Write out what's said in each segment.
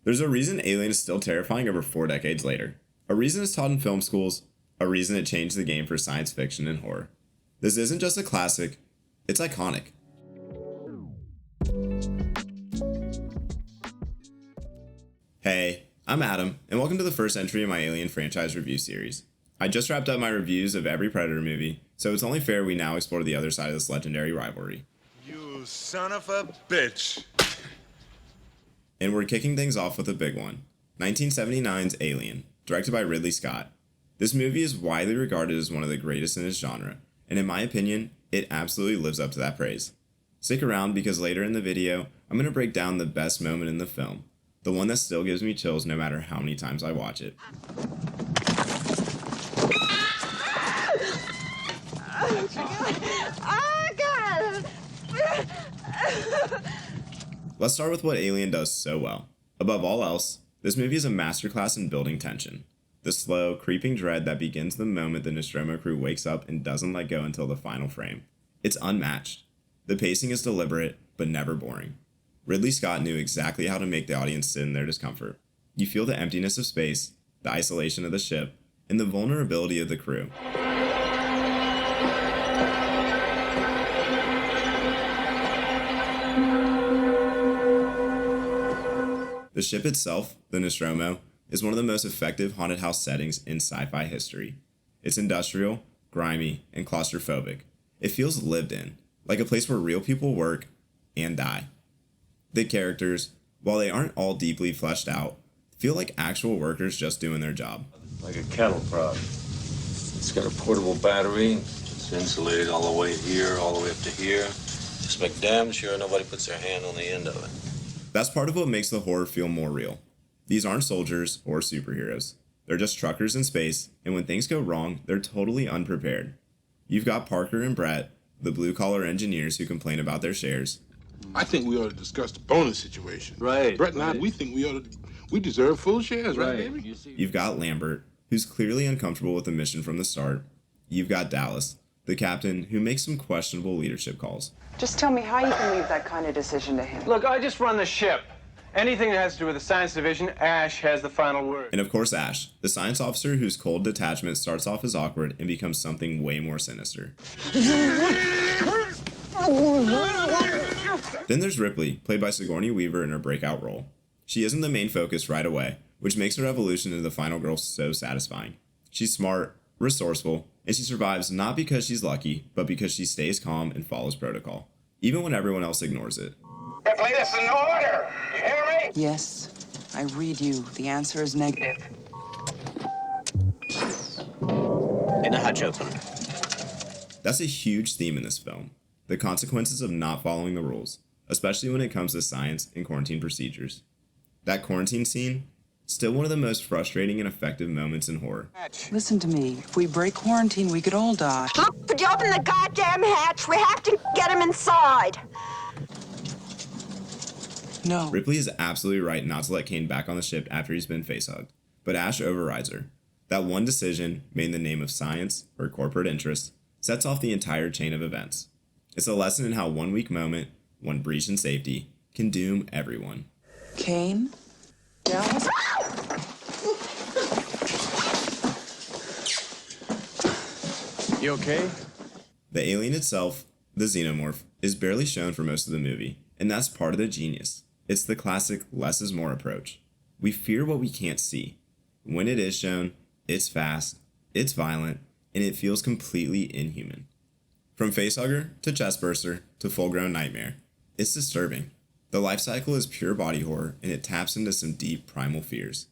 There's a reason Alien is still terrifying over 4 decades later. A reason it's taught in film schools. A reason it changed the game for science fiction and horror. This isn't just a classic, it's iconic. Hey, I'm Adam, and welcome to the first entry in my Alien franchise review series. I just wrapped up my reviews of every Predator movie, so it's only fair we now explore the other side of this legendary rivalry. You son of a bitch! And we're kicking things off with a big one. 1979's Alien, directed by Ridley Scott. This movie is widely regarded as one of the greatest in its genre, and in my opinion, it absolutely lives up to that praise. Stick around because later in the video, I'm going to break down the best moment in the film, the one that still gives me chills no matter how many times I watch it. Oh, God! Let's start with what Alien does so well. Above all else, this movie is a masterclass in building tension. The slow, creeping dread that begins the moment the Nostromo crew wakes up and doesn't let go until the final frame. It's unmatched. The pacing is deliberate, but never boring. Ridley Scott knew exactly how to make the audience sit in their discomfort. You feel the emptiness of space, the isolation of the ship, and the vulnerability of the crew. The ship itself, the Nostromo, is one of the most effective haunted house settings in sci-fi history. It's industrial, grimy, and claustrophobic. It feels lived in, like a place where real people work and die. The characters, while they aren't all deeply fleshed out, feel like actual workers just doing their job. Like a cattle prod. It's got a portable battery. It's insulated all the way here, all the way up to here. Just make damn sure nobody puts their hand on the end of it. That's part of what makes the horror feel more real. These aren't soldiers or superheroes. They're just truckers in space, and when things go wrong, they're totally unprepared. You've got Parker and Brett, the blue-collar engineers who complain about their shares. I think we ought to discuss the bonus situation. Right. Brett and I, we think we deserve full shares, right, baby? You've got Lambert, who's clearly uncomfortable with the mission from the start. You've got Dallas, the captain, who makes some questionable leadership calls. Just tell me how you can leave that kind of decision to him. Look, I just run the ship. Anything that has to do with the science division, Ash has the final word. And of course Ash, the science officer whose cold detachment starts off as awkward and becomes something way more sinister. Then there's Ripley, played by Sigourney Weaver in her breakout role. She isn't the main focus right away, which makes her evolution into the final girl so satisfying. She's smart, resourceful, and she survives not because she's lucky, but because she stays calm and follows protocol, even when everyone else ignores it. Ripley, this is an order. You hear me? Yes, I read you. The answer is negative. In the hatch open. That's a huge theme in this film, the consequences of not following the rules, especially when it comes to science and quarantine procedures. That quarantine scene, still one of the most frustrating and effective moments in horror. Listen to me. If we break quarantine, we could all die. Look, would you open the goddamn hatch? We have to get him inside. No. Ripley is absolutely right not to let Kane back on the ship after he's been facehugged, but Ash overrides her. That one decision, made in the name of science or corporate interest, sets off the entire chain of events. It's a lesson in how one weak moment, one breach in safety, can doom everyone. Kane? Dallas? You okay? The alien itself, the xenomorph, is barely shown for most of the movie, and that's part of the genius. It's the classic less is more approach. We fear what we can't see. When it is shown, it's fast, it's violent, and it feels completely inhuman. From facehugger to chestburster to full-grown nightmare, it's disturbing. The life cycle is pure body horror, and it taps into some deep primal fears.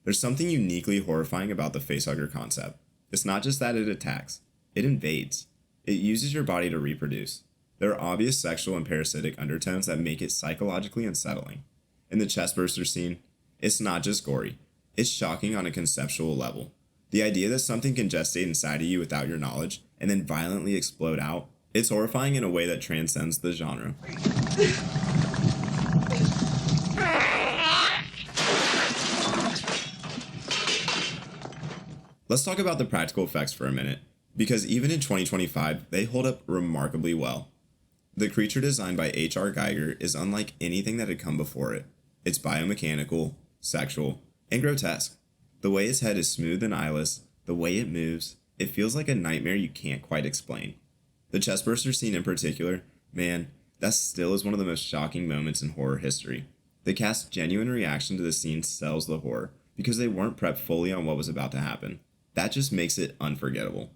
There's something uniquely horrifying about the facehugger concept. It's not just that it attacks, it invades. It uses your body to reproduce. There are obvious sexual and parasitic undertones that make it psychologically unsettling. In the chestburster scene, it's not just gory, it's shocking on a conceptual level. The idea that something can gestate inside of you without your knowledge and then violently explode out, it's horrifying in a way that transcends the genre. Let's talk about the practical effects for a minute, because even in 2025, they hold up remarkably well. The creature designed by H.R. Geiger is unlike anything that had come before it. It's biomechanical, sexual, and grotesque. The way its head is smooth and eyeless, the way it moves, it feels like a nightmare you can't quite explain. The chestburster scene in particular, man, that still is one of the most shocking moments in horror history. The cast's genuine reaction to the scene sells the horror, because they weren't prepped fully on what was about to happen. That just makes it unforgettable.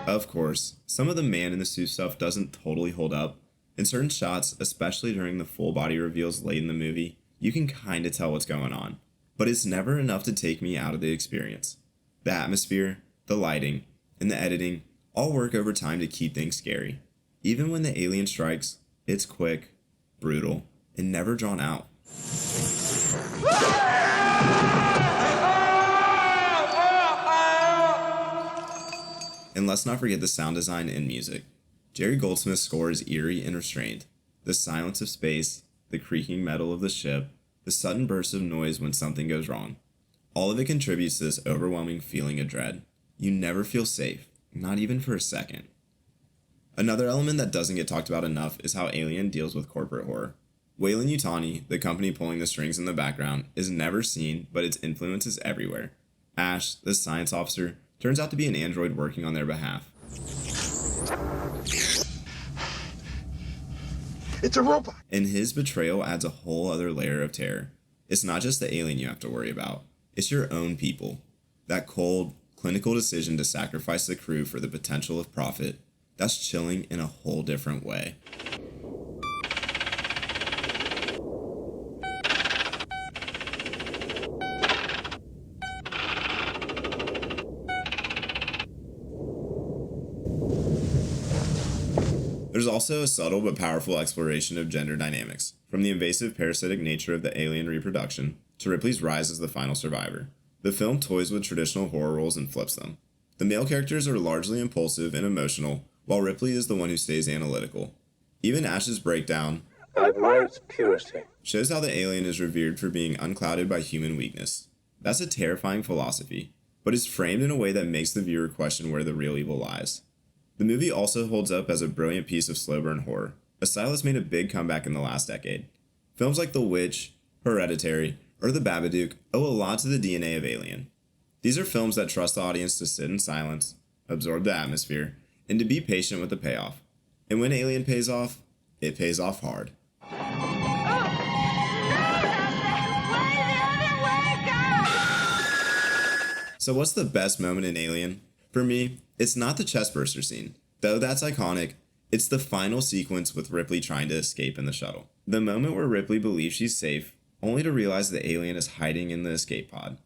Of course, some of the man in the suit stuff doesn't totally hold up. In certain shots, especially during the full body reveals late in the movie, you can kinda tell what's going on. But it's never enough to take me out of the experience. The atmosphere, the lighting, and the editing all work over time to keep things scary. Even when the alien strikes, it's quick, brutal, and never drawn out. And let's not forget the sound design and music. Jerry Goldsmith's score is eerie and restrained. The silence of space, the creaking metal of the ship, the sudden burst of noise when something goes wrong. All of it contributes to this overwhelming feeling of dread. You never feel safe, not even for a second. Another element that doesn't get talked about enough is how Alien deals with corporate horror. Weyland-Yutani, the company pulling the strings in the background, is never seen, but its influence is everywhere. Ash, the science officer, turns out to be an android working on their behalf. It's a robot. And his betrayal adds a whole other layer of terror. It's not just the alien you have to worry about. It's your own people. That cold, clinical decision to sacrifice the crew for the potential of profit, that's chilling in a whole different way. There's also a subtle but powerful exploration of gender dynamics, from the invasive parasitic nature of the alien reproduction to Ripley's rise as the final survivor. The film toys with traditional horror roles and flips them. The male characters are largely impulsive and emotional, while Ripley is the one who stays analytical. Even Ash's breakdown I admire its purity. shows how the alien is revered for being unclouded by human weakness. That's a terrifying philosophy, but is framed in a way that makes the viewer question where the real evil lies. The movie also holds up as a brilliant piece of slow burn horror, a style that's made a big comeback in the last decade. Films like The Witch, Hereditary, or The Babadook owe a lot to the DNA of Alien. These are films that trust the audience to sit in silence, absorb the atmosphere, and to be patient with the payoff. And when Alien pays off, it pays off hard. So what's the best moment in Alien? For me, it's not the chestburster scene. Though that's iconic, it's the final sequence with Ripley trying to escape in the shuttle. The moment where Ripley believes she's safe, only to realize the alien is hiding in the escape pod.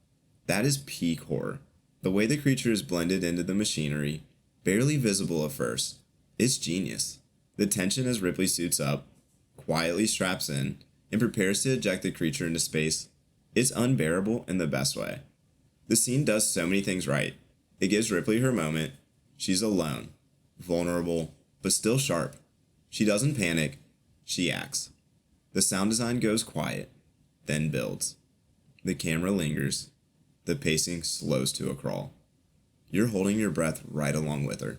That is peak horror. The way the creature is blended into the machinery, barely visible at first, it's genius. The tension as Ripley suits up, quietly straps in, and prepares to eject the creature into space, it's unbearable in the best way. The scene does so many things right. It gives Ripley her moment. She's alone, vulnerable, but still sharp. She doesn't panic, she acts. The sound design goes quiet, then builds. The camera lingers. The pacing slows to a crawl. You're holding your breath right along with her.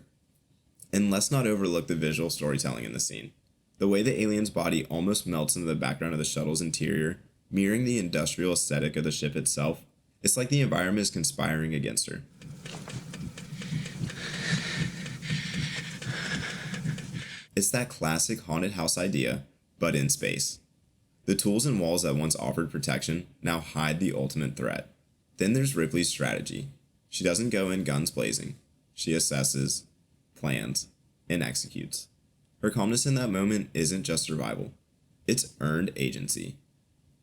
And let's not overlook the visual storytelling in the scene. The way the alien's body almost melts into the background of the shuttle's interior, mirroring the industrial aesthetic of the ship itself, it's like the environment is conspiring against her. It's that classic haunted house idea, but in space. The tools and walls that once offered protection now hide the ultimate threat. Then there's Ripley's strategy. She doesn't go in guns blazing. She assesses, plans, and executes. Her calmness in that moment isn't just survival. It's earned agency.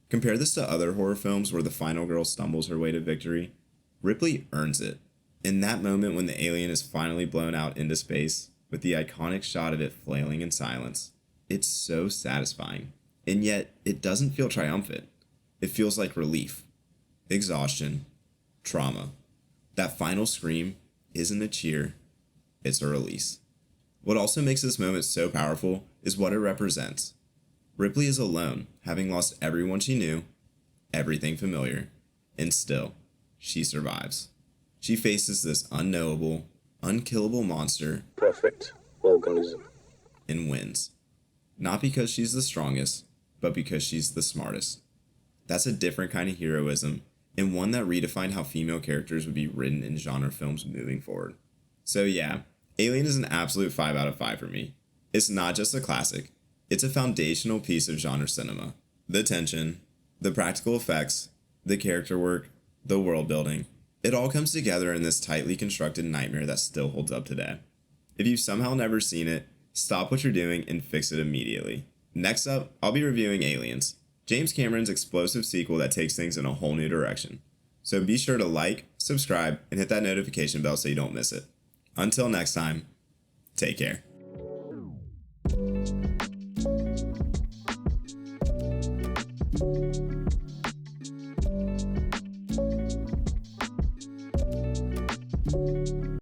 Compare this to other horror films where the final girl stumbles her way to victory. Ripley earns it. In that moment when the alien is finally blown out into space, with the iconic shot of it flailing in silence, it's so satisfying. And yet, it doesn't feel triumphant. It feels like relief, exhaustion, trauma. That final scream isn't a cheer, it's a release. What also makes this moment so powerful is what it represents. Ripley is alone, having lost everyone she knew, everything familiar, and still, she survives. She faces this unknowable, unkillable monster Perfect organism. and wins. Not because she's the strongest, but because she's the smartest. That's a different kind of heroism, and one that redefined how female characters would be written in genre films moving forward. So yeah, Alien is an absolute 5 out of 5 for me. It's not just a classic, it's a foundational piece of genre cinema. The tension, the practical effects, the character work, the world building, it all comes together in this tightly constructed nightmare that still holds up today. If you've somehow never seen it, stop what you're doing and fix it immediately. Next up, I'll be reviewing Aliens, James Cameron's explosive sequel that takes things in a whole new direction. So be sure to like, subscribe, and hit that notification bell so you don't miss it. Until next time, take care.